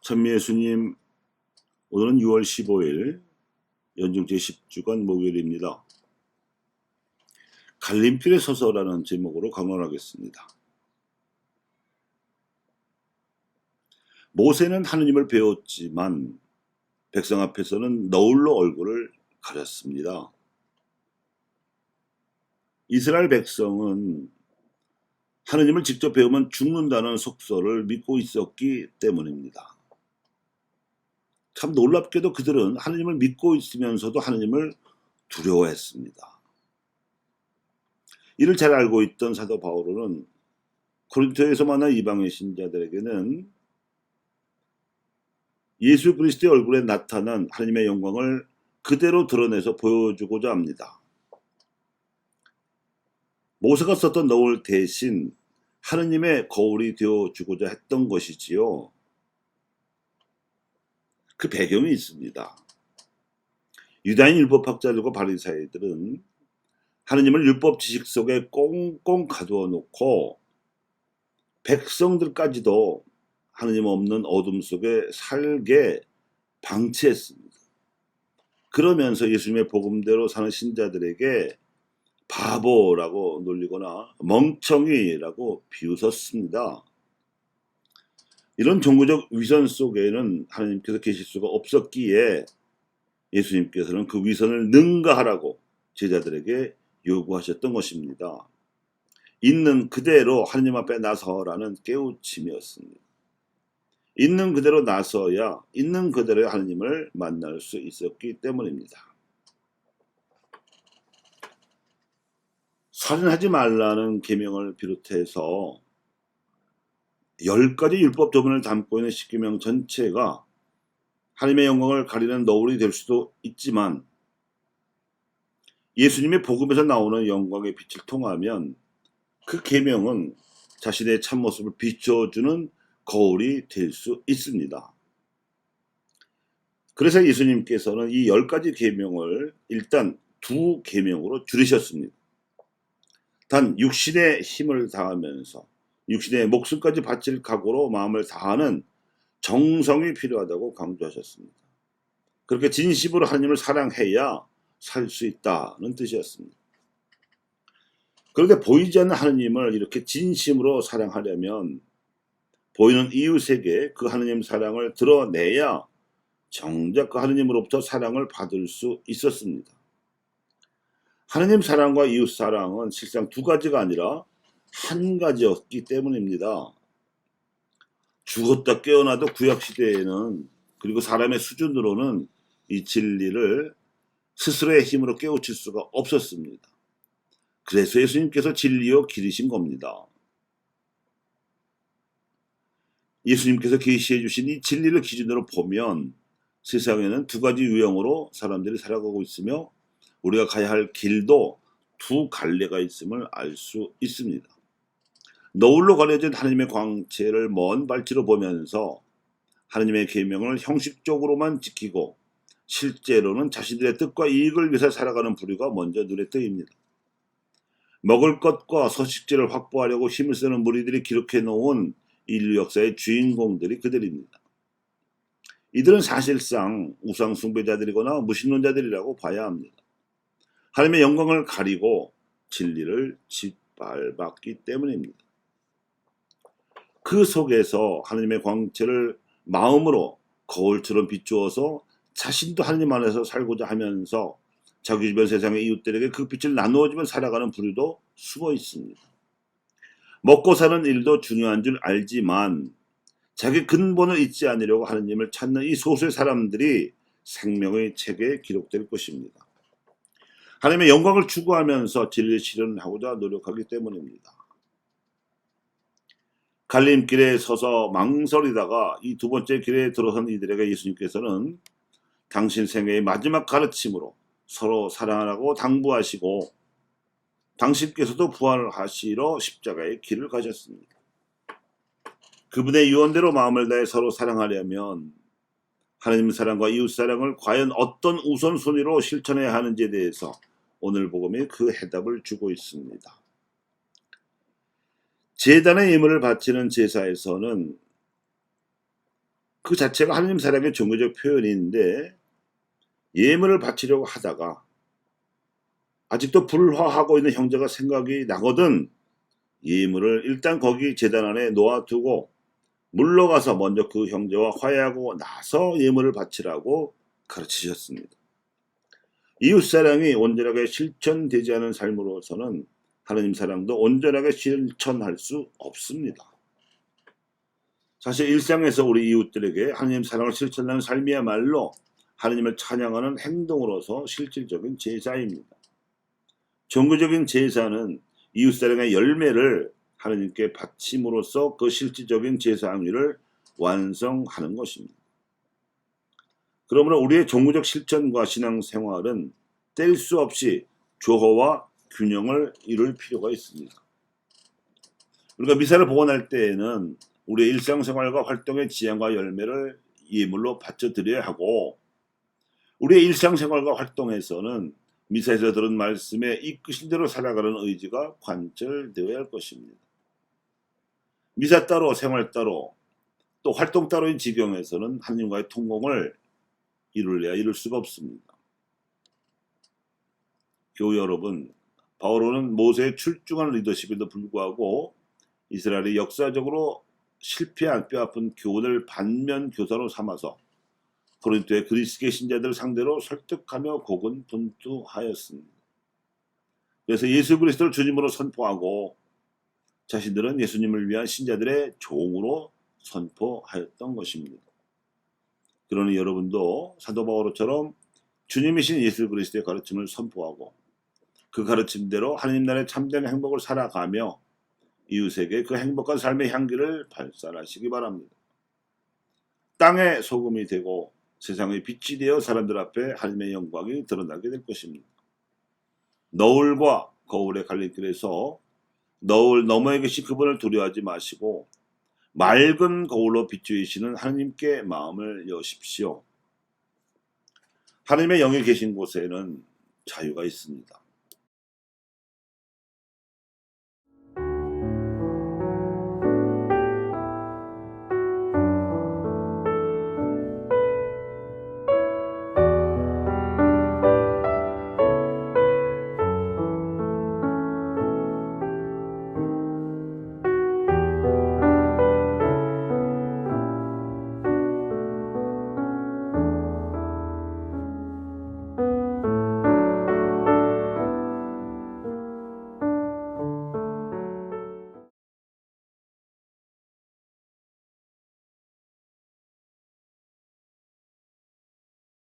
천미예수님, 오늘은 6월 15일 연중 제10주간 목요일입니다. 갈림길에 서서라는 제목으로 강론하겠습니다. 모세는 하느님을 배웠지만 백성 앞에서는 너울로 얼굴을 가렸습니다. 이스라엘 백성은 하느님을 직접 배우면 죽는다는 속설을 믿고 있었기 때문입니다. 참 놀랍게도 그들은 하느님을 믿고 있으면서도 하느님을 두려워했습니다. 이를 잘 알고 있던 사도 바울은 고린토에서 만난 이방의 신자들에게는 예수 그리스도의 얼굴에 나타난 하느님의 영광을 그대로 드러내서 보여주고자 합니다. 모세가 썼던 너울 대신 하느님의 거울이 되어주고자 했던 것이지요. 그 배경이 있습니다. 유다인 율법학자들과 바리새인들은 하느님을 율법 지식 속에 꽁꽁 가두어 놓고 백성들까지도 하느님 없는 어둠 속에 살게 방치했습니다. 그러면서 예수님의 복음대로 사는 신자들에게 바보라고 놀리거나 멍청이라고 비웃었습니다. 이런 종교적 위선 속에는 하나님께서 계실 수가 없었기에 예수님께서는 그 위선을 능가하라고 제자들에게 요구하셨던 것입니다. 있는 그대로 하나님 앞에 나서라는 깨우침이었습니다. 있는 그대로 나서야 있는 그대로 하나님을 만날 수 있었기 때문입니다. 살인하지 말라는 계명을 비롯해서 10가지 율법 조문을 담고 있는 십계명 전체가 하나님의 영광을 가리는 너울이 될 수도 있지만 예수님의 복음에서 나오는 영광의 빛을 통하면 그 계명은 자신의 참모습을 비춰주는 거울이 될 수 있습니다. 그래서 예수님께서는 이 10가지 계명을 일단 2계명으로 줄이셨습니다. 단 육신의 힘을 다하면서 육신의 목숨까지 바칠 각오로 마음을 다하는 정성이 필요하다고 강조하셨습니다. 그렇게 진심으로 하나님을 사랑해야 살 수 있다는 뜻이었습니다. 그런데 보이지 않는 하나님을 이렇게 진심으로 사랑하려면 보이는 이웃에게 그 하나님 사랑을 드러내야 정작 그 하나님으로부터 사랑을 받을 수 있었습니다. 하나님 사랑과 이웃 사랑은 실상 2가지가 아니라 1가지였기 때문입니다. 죽었다 깨어나도 구약시대에는 그리고 사람의 수준으로는 이 진리를 스스로의 힘으로 깨우칠 수가 없었습니다. 그래서 예수님께서 진리요 길이신 겁니다. 예수님께서 계시해 주신 이 진리를 기준으로 보면 세상에는 2가지 유형으로 사람들이 살아가고 있으며 우리가 가야 할 길도 2갈래가 있음을 알 수 있습니다. 너울로 가려진 하나님의 광채를 먼 발치로 보면서 하나님의 계명을 형식적으로만 지키고 실제로는 자신들의 뜻과 이익을 위해서 살아가는 부류가 먼저 눈에 띄입니다. 먹을 것과 서식지를 확보하려고 힘을 쓰는 무리들이 기록해 놓은 인류 역사의 주인공들이 그들입니다. 이들은 사실상 우상 숭배자들이거나 무신론자들이라고 봐야 합니다. 하나님의 영광을 가리고 진리를 짓밟았기 때문입니다. 그 속에서 하나님의 광채를 마음으로 거울처럼 비추어서 자신도 하나님 안에서 살고자 하면서 자기 주변 세상의 이웃들에게 그 빛을 나누어주며 살아가는 부류도 숨어 있습니다. 먹고 사는 일도 중요한 줄 알지만 자기 근본을 잊지 않으려고 하나님을 찾는 이 소수의 사람들이 생명의 책에 기록될 것입니다. 하나님의 영광을 추구하면서 진리를 실현하고자 노력하기 때문입니다. 갈림길에 서서 망설이다가 이 2번째 길에 들어선 이들에게 예수님께서는 당신 생애의 마지막 가르침으로 서로 사랑하라고 당부하시고 당신께서도 부활하시러 십자가의 길을 가셨습니다. 그분의 유언대로 마음을 다해 서로 사랑하려면 하나님 사랑과 이웃 사랑을 과연 어떤 우선순위로 실천해야 하는지에 대해서 오늘 복음이 그 해답을 주고 있습니다. 제단의 예물을 바치는 제사에서는 그 자체가 하느님 사랑의 종교적 표현인데 예물을 바치려고 하다가 아직도 불화하고 있는 형제가 생각이 나거든 예물을 일단 거기 제단 안에 놓아두고 물러가서 먼저 그 형제와 화해하고 나서 예물을 바치라고 가르치셨습니다. 이웃사랑이 온전하게 실천되지 않은 삶으로서는 하느님 사랑도 온전하게 실천할 수 없습니다. 사실 일상에서 우리 이웃들에게 하느님 사랑을 실천하는 삶이야말로 하느님을 찬양하는 행동으로서 실질적인 제사입니다. 종교적인 제사는 이웃사랑의 열매를 하느님께 바침으로써 그 실질적인 제사 행위를 완성하는 것입니다. 그러므로 우리의 종교적 실천과 신앙생활은 뗄 수 없이 조화와 균형을 이룰 필요가 있습니다. 우리가 미사를 복원할 때에는 우리의 일상생활과 활동의 지향과 열매를 예물로 바쳐드려야 하고 우리의 일상생활과 활동에서는 미사에서 들은 말씀에 이끄신 대로 살아가는 의지가 관철되어야 할 것입니다. 미사 따로 생활 따로 또 활동 따로인 지경에서는 하나님과의 통공을 이룰 수가 없습니다. 교우 여러분, 바오로는 모세의 출중한 리더십에도 불구하고 이스라엘이 역사적으로 실패한 뼈아픈 교훈을 반면 교사로 삼아서 고린도의 그리스계 신자들 상대로 설득하며 고군분투하였습니다. 그래서 예수 그리스도를 주님으로 선포하고 자신들은 예수님을 위한 신자들의 종으로 선포하였던 것입니다. 그러니 여러분도 사도 바오로처럼 주님이신 예수 그리스도의 가르침을 선포하고 그 가르침대로 하나님 나라의 참된 행복을 살아가며 이웃에게 그 행복한 삶의 향기를 발산하시기 바랍니다. 땅의 소금이 되고 세상의 빛이 되어 사람들 앞에 하나님의 영광이 드러나게 될 것입니다. 너울과 거울의 갈림길에서 너울 너머에 계신 그분을 두려워하지 마시고 맑은 거울로 비추이시는 하나님께 마음을 여십시오. 하나님의 영이 계신 곳에는 자유가 있습니다.